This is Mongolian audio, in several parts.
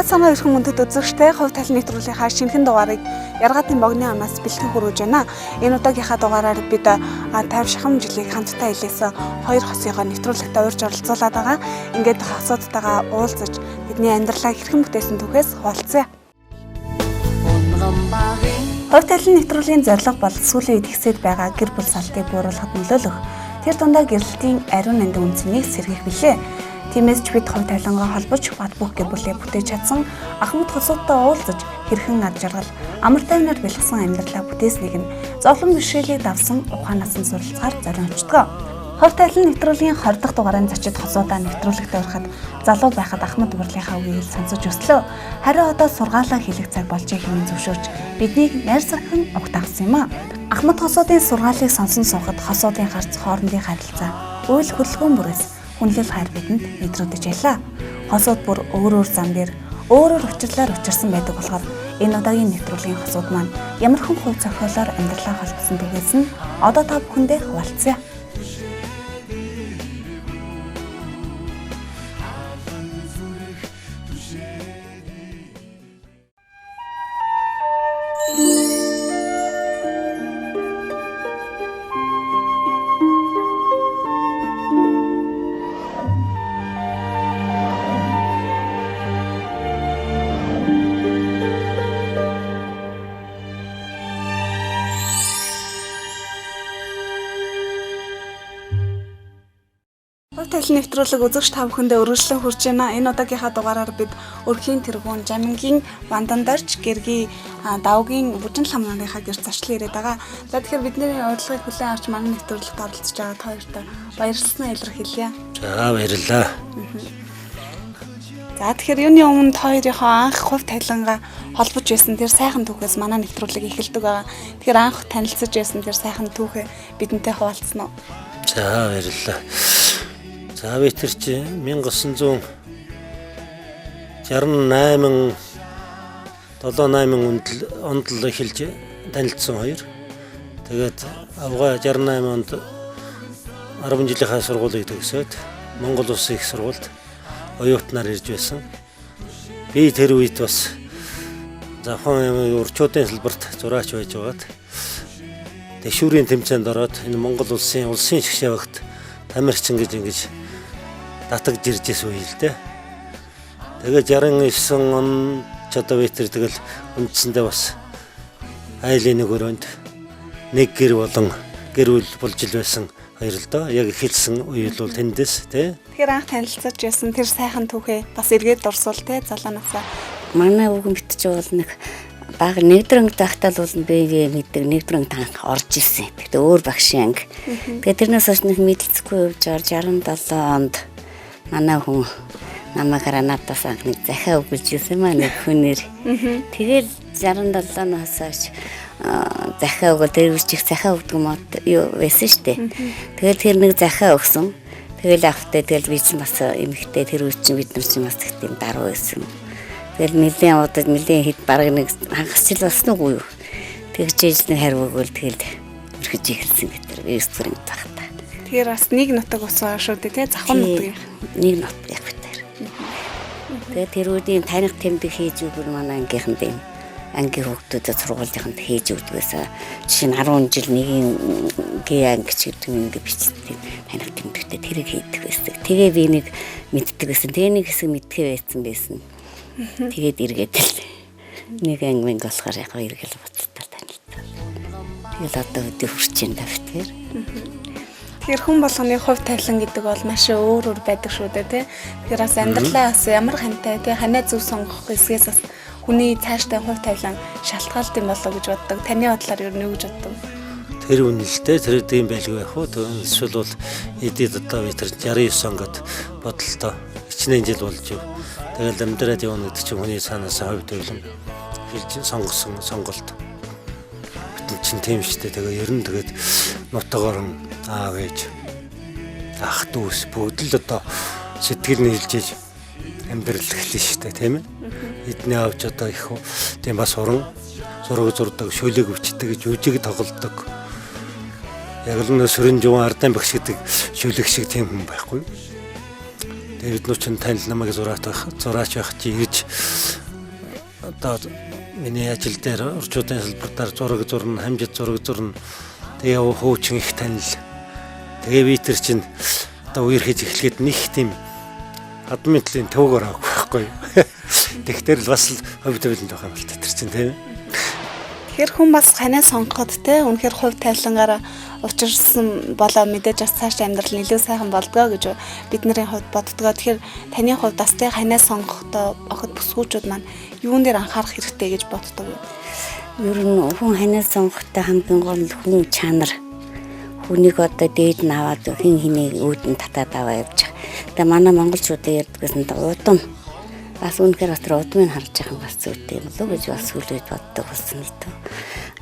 санаа өрхөн мөндөд үзэгчтэй хувь талын нэвтрүүлгийнхаа шинэхэн дугаарыг Яргаатын богны амнаас бэлтгэн хүргэж байна. Энэ удаагийнхаа дугаараар бид тайв шахам жилийг хамтдаа илээсэн хоёр хосыгоо нэвтрүүлэгтээ урьж оролцуулаад байгаа. Ингээд хосуудтайгаа уулзаж бидний амьдралаа хэрхэн бүтээсэн түүхээс хуваалцъя. Хувь талын нэвтрүүлгийн зорилго бол сүүлийн үед ихсээд байгаа гэр бүл салтыг бууруулахад нөлөөлөх. Тэр дундаа гэрэлтийн ариун нандин үнцнийг сэргийх билээ. Тиймээс ч бид хувь тавилангаа холбож бат бөх гэр бүлээ бүтээж чадсан ахмад хосуудтай уулзаж хэрхэн ад жаргал амар тайвнаар бэлгсэн амьдралаа бүтээснийг нь зовлон бишрэлийг давсан ухаанаас нь суралцахаар зориулждаг. Хувь тавилан нэвтрүүлгийн 20 дахь дугаарыг зочид хосуудаа нэвтрүүлэгтээ ороход залуу байхад ахмад урлагийнхаа үгийг сонсож өслөө. Харин одоо сургаалаа хийх цаг болжээ хэмээн зөвшөөрч биднийг найр сахин угтаасан юм а. Ахмад хосуудын сургаалыг сонсон суухад хосуудын гарц хоорондын харилцаа үйл хөдөлгөөн бүрээс хүнлэл хайр бидэнд мэдрэгдэж байлаа. Хосууд бүр өөр зам дээр өөрөөр учирлаар учирсан байдаг болохоор энэ удаагийн нэвтрүүлгийн хосууд маань ямар хэн хувь зохиолоор амьдралаа холбосон түүхээс нь одоо та бүхэндээ хуваалцъя. Талын нэвтрүүлэг үзэгч та бүхэндээ өргөжлөн хүрч байна. Энэ удаагийнхаа дугаараар бид Өрхийн тэргүүн Жамингийн Бандандарч гэргийн давгийн бүжин ламныхаа гэр зарчлан ирээд байгаа. За тэгэхээр бидний урилгыг хүлээн авч манай нэвтрүүлэгт оролцож байгаа та хоёртаа баярлалаа илэрхийлье. За баярлалаа. За тэгэхээр юуны өмнө та хоёрынхоо анх хувь тавилангаа холбож байсан тэр сайхан түүхээс манай нэвтрүүлэг эхэлдэг байгаа. Тэгэхээр анх танилцж байсан тэр сайхан түүхээ бидэнтэй хуваалцсан уу? За баярлалаа. За би тэр чи 1968 онд л эхэлж танилцсан хоёр. Тэгээд авгаа 68 онд 10 жилийнхаа сургуулийг төгсөөд Монгол Улсын их сургуульд оюутнаар ирж байсан. Би тэр үед бас Захан урчуудын салбарт зураач байж байгаад тэшүүрийн тэмцээнд ороод энэ Монгол улсын шгшээ багт тамирчин гэж татагж ирж байсан үе л дээ. Тэгээд 69 он ч одоо витер тэгэл үндсэндээ бас айлын нэг өрөөнд нэг гэр болон гэр бүл болж ил байсан хоёр л доо. Яг эхэлсэн үе л бол тэндээс тий. Тэгэхээр анх танилцаж байсан тэр сайхан түүхээ бас эргээд дурсуул тий залуунасаа. Манай өвгөн битж бол нэг баг нэгдрэнг тахтал бол бэгээ мэддэг нэгдрэнг танх орж ирсэн. Тэгтээ өөр багшийн анги. Тэгээд тэрнээс хойш нэг мэдлцгүй явж 67 онд манай хүн намайг надаас анх нэг захиа өгүүлж ирсэн манай хүнээр. Тэгээд 67-ноос хойш захиа өгөл тэр үчих захиа өгдөг мод юу байсан штэ. Тэгээд тэр нэг захиа өгсөн. Тэгэл авахтай тэгэл би ч бас эмэгтэй тэр үуч бид нар ч бас тэгтийн даруй байсан. Тэгэл нэлийн удаад нэлийн хэд бараг нэг хагас жил болсноогүй юу. Тэгж нэг хариу өгөөл тэгэл өрхөж ихэлсэн гэтэр вестринг тахта. Тэгэхээр бас нэг нутаг усаа шүү дээ тий завхан нутаг. Нэг нутаг яг битэр. Тэгээд тэрүүдийн таних тэмдэг хийж өгвөл манай ангийнхан дэм ангийн хүүхдүүдэд сургуулийнханд хийж өгдөгөөсөө жишээ нь 10 жил нэгийн гээ анги ч гэдэг юм ингээд бичдэг таних тэмдэгтээ тэрийг хийдэг байсан. Тэгээ би нэг мэддэг байсан. Тэгээ нэг хэсэг мэдхээ байсан. Тэгээд эргээд л нэг ангимын болохоор яг эргэл бодлоо танилцсан. Тэгэл одоо өдөө хүрч энэ давтгаар. Тэгэхээр хүн болгоны хувь тавилан гэдэг бол маш өөр байдаг шүү дээ тий. Тэгэхээр бас амьдралаа бас ямар хантай тий ханаа зөв сонгох эсгээс бас хүний цаашдаа хувь тавилан шалтгаалт юм болоо гэж боддог. Таны бодлоор юу гэж боддог? Тэр үнэлтэй тэр дэм байлгүй яах вэ? Эсвэл бол эдээд одоо би тэр 69 онгод бодолтой хичнээн жил болж юу. Тэгэл амьдраад явна гэдэг чинь хүний цаанаас хувь тавилан хэлж сонгосон сонголт. Бид чинь тийм шүү дээ. Тэгээ ер нь тэгээд нутгаар аа гэж ах дүүс бүгд л одоо сэтгэл нь хэлжээж амьдрал эхэлнэ шүү дээ, тийм ээ. Эдний авч одоо их тийм бас уран зураг зурдаг, шөлөг өвчтөг гэж үжиг тоглодог. Яг л нөө Сүрэн Жуун Ардан багш гэдэг шөлөг шиг тийм хүн байхгүй. Тэгээд бид нууч танил намайг зураач байх чи ирж одоо миний ажил дээр орчуудын салбартаар зураг зурна, хамжид зураг зурна. Тэгээ хуучин их танил. Тэгээ би тэр чинь одоо үерхэж эхлэхэд нэг тийм адмын төлөв төвгөр авахгүй байхгүй. Тэгэхээр л бас хувь тавиланд байгаа юм л тэр чинь тийм. Тэгэхээр хүн бас ханаа сонгоход те үнэхээр хувь тавилангаараа учирсан болоо мэдээж бас цааш амьдрал илүү сайхан болдгоо гэж бид нарын хувьд боддгоо. Тэгэхээр таны хувьд бас те ханаа сонгохдоо охид бүсгүүчүүд маань юун дээр анхаарах хэрэгтэй гэж боддог юм. Ер нь хүн ханаа сонгохдоо хамгийн гол нь хүн чанар. Хүнийг одоо дээд нь аваад хин хинийг өөдөн татаад аваа явж байгаа. Тэгээ манай монголчуудын ярьдгээс нь удам бас үнэхээр дотор удмыг харж байгаа юм бас зүйтэй юм лөө гэж бас сүлээд боддог болсон л дөө.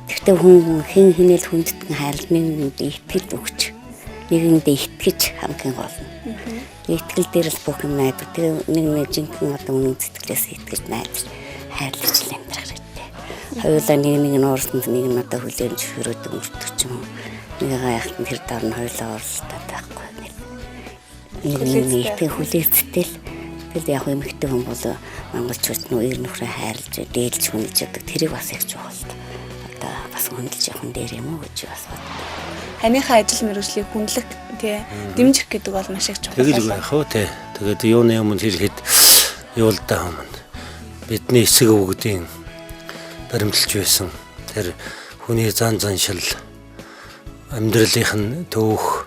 Тэгвэл хүн хин хинэл хүндэтгэн хайрлныг итгэл өгч нэгэндээ итгэж хамгийн гол нь. Итгэл дээр л бүх юм найдвар. Тэгээ нэг жинхэнэ одоо үнэн сэтгэлээс итгэж найдаж хайрлаж л амьдрах хэрэгтэй. Хоёулаа нэг нь уурсанд нэг нь одоо хүлээн зөвшөөрөд өнгөрдөг ч юм уу. Нэг гайхалт тэр дор нь хоёулаа уурсалтай байхгүй. Нэг хүлээцтэй л тэгэл яг эмэгтэй хүн бол монголчууд нөө ир нөхрөө хайрлаж дээлж хүнэлж яадаг тэрийг бас их чухал. Одоо бас хүндэлж явах нь дээр юм уу гэж бас боддог. Ханыхаа ажил мэргэжлийг хүндлэх тий дэмжих гэдэг бол маш их чухал. Тэгэл байх уу тий. Тэгээд юуны өмнө хэлэхэд юулдаа юм. Бидний эсэг өвгдийн баримталж байсан тэр хүний зан заншил амьдралынх нь төөх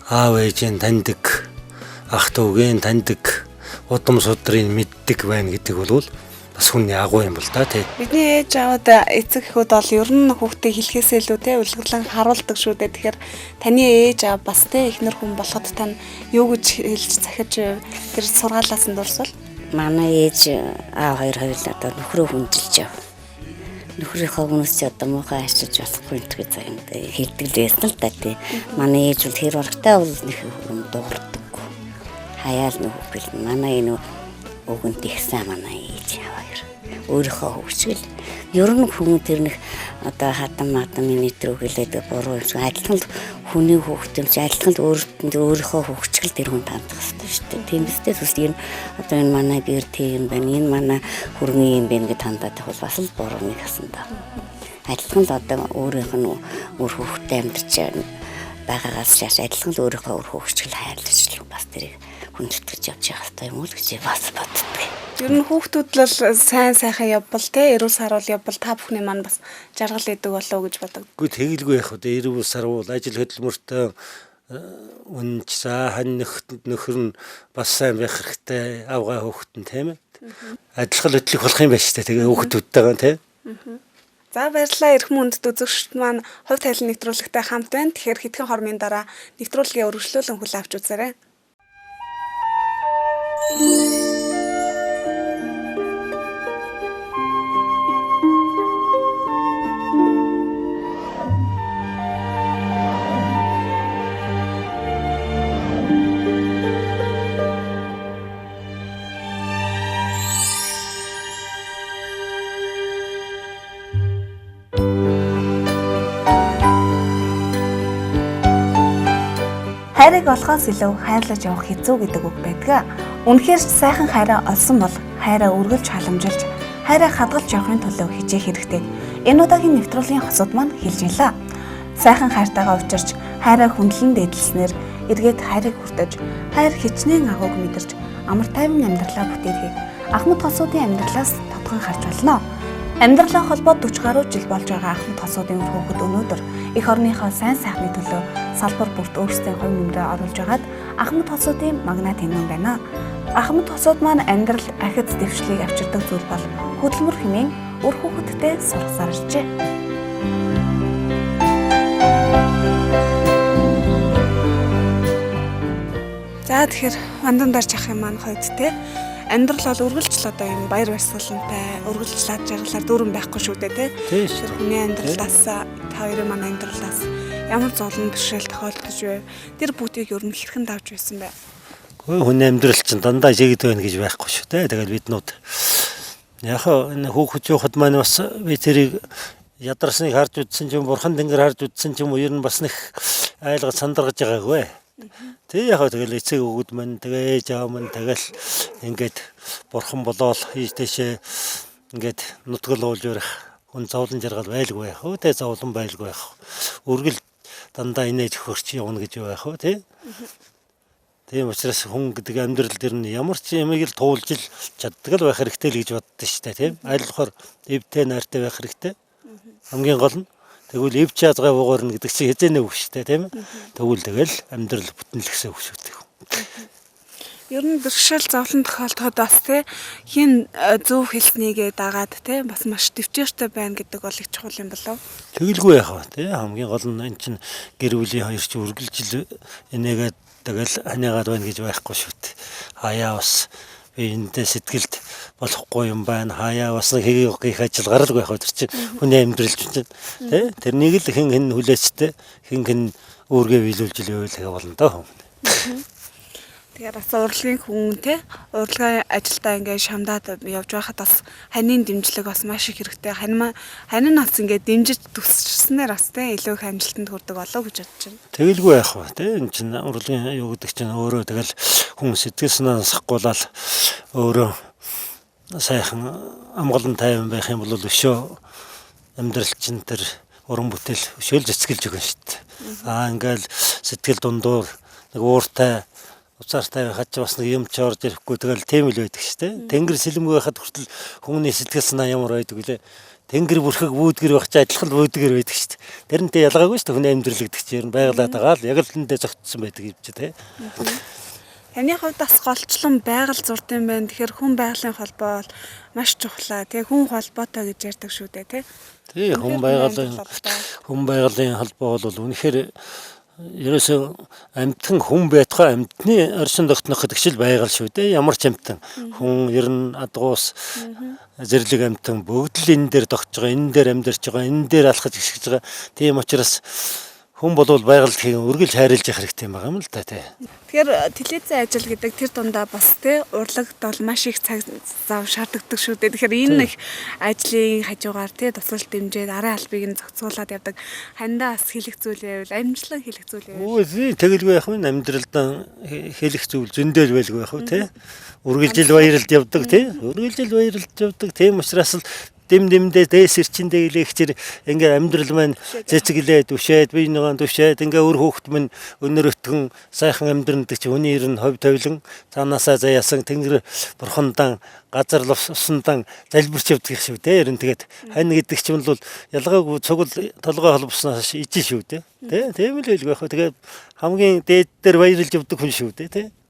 аав ээжийн таньдаг ах дүүгийн таньдаг удам судрын мэддэг байна гэдэг бол бас хүний агуу юм бол да тий. Бидний ээж аваад эцэг эхүүд бол ер нь хүүхдээ хэлхээсээ илүү тий үлгэрлэн харуулдаг шүү дээ. Тэгэхээр таны ээж аав бас тий эхнэр хүн болоход тань юу гэж хэлж захиж тэр сургаалаас нь дурсвал манай ээж аав хоёр хоёулаа одоо нөхрөө хүндэлж яв. Нөхрийнхөө хүнээс ч одоо муухай ашиж болохгүй гэж заа юм дээ. Хэлдэг л байсан л да тий. Манай ээж бол тэр урагтай бол нэг юм дуурдаг. Хаяал нөхөв бил манай энэ өгөнт ихсэн манай ээж хоёр өөрийнхөө хөвчгөл ер нь хүн тэр нэг одоо хатан миний тэр өглөөд буруу юм адилхан хүний хөвгтөмж адилхан өөрийнхөө хөвчгөл тэр хүн тандах хэрэгтэй шүү дээ. Тиймээсээ төсөл энэ одоо энэ манай гэр тийм байна энэ манай хөрмийн юм байна гэж тандаад бол бас л буруу нэг хасан даа. Адилхан л одоо өөрийнх нь өөр хөвгтэй амьдарч байгаагаас шаш адилхан л өөрийнхөө өөр хөвчгөл хайрлаж л бас тэрийг хүндэтгэж явж байгаа хэрэгтэй юм уу гэж бас боддог. Ер нь хүүхдүүд л сайн сайхан явбал те эрүүл сарвал явбал та бүхний маань бас жаргал идэг болоо гэж боддог. Үгүй тэгэлгүй яг одоо эрүүл сарвал ажил хөдөлмөртэй үнж за хань нөхөр нь бас сайн байх хэрэгтэй авгаа хүүхэд нь тийм ээ. Адилхан хөдлөх болох юм байна шүү дээ. Тэгээ хүүхдүүдтэйгээ тийм. За баярлалаа эрхэм үндэт үзэгчд маань хувь тавилан нэвтрүүлэгтэй хамт байна. Тэгэхээр хэдхэн хормын дараа нэвтрүүлгийн үргэлжлүүлэн хүлээн авч үзээрэй. Хайрыг олохоос илүү хайрлаж явах хэцүү гэдэг үг байдаг. Үнэхээр сайхан хайраа олсон бол хайраа үргэлж халамжилж, хайраа хадгалж явахын төлөө хичээх хэрэгтэй. Энэ удаагийн нэвтрүүлгийн хосууд маань хэлж илаа. Сайхан хайртайгаа учирч, хайраа хүндлэн дээдлснээр эргээд хайрыг хүртэж, хайр хичнээн агууг мэдэрч, амар тайван амьдралаа бүтээхийг Ахмад хосуудын амьдралаас тодхон харж болно. Амьдралаа холбоо 40 гаруй жил болж байгаа Ахмад хосуудын хүүхэд өнөөдөр эх орныхоо сайн сайхны төлөө салбар бүрт өөрсдийн хувь нэмрээ оруулж байгаад Ахмад хосуудын магнат хэмээн байна. Ахмад хосууд маань амьдрал ахиц дэвшлийг авчирдаг зүйл бол хөдөлмөр хэмээн үр хүүхэдтэй сургасаар иржээ. За тэгэхээр вандан дарж ах юм маань хойд те амьдрал бол үргэлжл одоо юм баяр баясгалантай үргэлжлээд жаргалаар дүүрэн байхгүй шүү дээ тий. Тэр хүний амьдралаас та хоёрын маань амьдралаас ямар зовлон бэрхшээл тохиолдож вэ? Тэр бүгдийг ер нь хэрхэн давж байсан бэ? Хөөе хүний амьдрал чинь дандаа жигд байна гэж байхгүй шүү дээ. Тэгээд биднүүд яг энэ хүүхэд жоохот маань бас би тэрийг ядарсныг харж үзсэн ч юм бурхан тэнгэр харж үзсэн ч юм уу ер нь бас нэг айлгаж сандаргаж байгаагүй. Тэг яг тэгэл эцэг өгöd мань тэгээ ээж аав мань тэгэл ингээд бурхан болоод хийж дэшээ ингээд нутгал уулж барих хүн зовлон жаргал байлгүй байх уу те зовлон байлгүй байх. Үргэл дандаа инээж хөрч явна гэж байх уу те. Тийм учраас хүн гэдэг амьдрал дээр нь ямар ч юмыг л туулж л чаддаг л байх хэрэгтэй л гэж боддоо шүү дээ тийм. Аль болохоор эвтэй найртай байх хэрэгтэй. Хамгийн гол нь тэгвэл эв чадгаа буугарна гэдэг чинь хэзээ үг шүү дээ тийм. Тэгвэл тэгэл амьдрал бүтэнлэгсээ үг шүү дээ. Ер нь бэрхшээл зовлон тохиолдоход бас те хин зөв хэлснийгээ дагаад те бас маш төвчээртэй байна гэдэг бол их чухал юм болов. Тэгэлгүй яах вэ те хамгийн гол нь эн чинь гэр бүлийн хоёр ч үргэлжил энийгээ тэгэл ханаагаад байна гэж байхгүй шүү дээ. Хаяа бас би эндээ сэтгэлд болохгүй юм байна. Хаяа бас хийх ажил гаралгүй байх вэ чинь хүний амьдрал чинь те тэрнийг л хэн хүлээцтэй хэн өөргөө биелүүлж л байвал болно доо. Тэгэхээр бас урлагийн хүн те урлагийн ажилдаа ингээд шамдаад явж байхад бас ханийн дэмжлэг бас маш их хэрэгтэй. Хань нь бас ингээд дэмжиж төсчихснээр бас те илүү их амжилтанд хүрдэг болов гэж бодож байна. Тэгэлгүй яах вэ те энэ чинь урлагийн юу гэдэг чинь өөрөө тэгэл хүн сэтгэл санаа сахгуулаад өөрөө сайхан амгалан тайван байх юм бол өшөө амьдрал чинь тэр уран бүтээл өшөөл зэцгэлж өгнө шүү дээ. Ингээл сэтгэл дундуур нэг ууртай уцаартай байхад ч бас нэг юм ч орж ирэхгүй тэгэл тийм л байдаг шүү дээ. Тэнгэр сэлэмгүй байхад хүртэл хүмүүний сэтгэл санаа ямар байдаг вүлээ. Тэнгэр бүрхэг бүүдгэр байх ч адилхан бүүдгэр байдаг шүү дээ. Тэрнтэй ялгаагүй шүү дээ. Хүний амьдрал гэдэг чинь ер нь байгалаад байгаа л яг л тэндээ зогтсон байдаг юм чи тэ. Таны хувьд бас голчлон байгаль зурд юм байна. Тэгэхээр хүн байгалийн холбоо бол маш чухлаа. Тэг хүн холбоотой гэж ярьдаг шүү дээ, тэ. Хүн байгалийн холбоо бол үнэхээр ерөөсөө амьтан хүн байтугай амьтны оршин тогтнох гэдэг чил байгаль шүү дээ. Ямар ч амьтан хүн ер нь адгуус зэрлэг амьтан бүгд л энэ дээр тогтж байгаа, энэ дээр амьдарч байгаа, энэ дээр алхаж гисгэж байгаа. Тийм учраас хүн болвол байгальд үргэлж хайрлаж явах хэрэгтэй юм байгаа юм л та тий. Тэгэхээр телевизийн ажил гэдэг тэр дундаа бас тий урлагт бол маш их цаг зав шаарддаг шүү дээ. Тэгэхээр энэ их ажлын хажуугаар тий тусгал дэмжээд арын албыг нь зохицуулаад явдаг. Хандаа бас хэлэх зүйл байвал амжилтлан хэлэх зүйл байвал. Үгүй тэгэлгүй байх юм амьдралдаа хэлэх зүйл зөндөл байлгүй байх уу тий. Үргэлжил баярлалд явдаг тий. Үргэлжил баярлалд явдаг. Тийм учраас л дэмдээ дээс ирчэндээ илэхчээр ингээ амьдрал маань цэцгэлээ түшээд бие нэгэн түшээд ингээ өр хөөхт минь өнөр өтгөн сайхан амьдрал гэж хүний ер нь ховь тавилан цаанаасаа заяасан тэнгэр бурхандан газар усандан залбирч явдаг шүү дээ. Ер нь тэгээд хань гэдэг чинь бол ялгаагүй цугл толгой холбосноос ижил шүү дээ. Тийм л байлгүй байх. Тэгээд хамгийн дээд дээр баярлж явдаг хүн шүү дээ.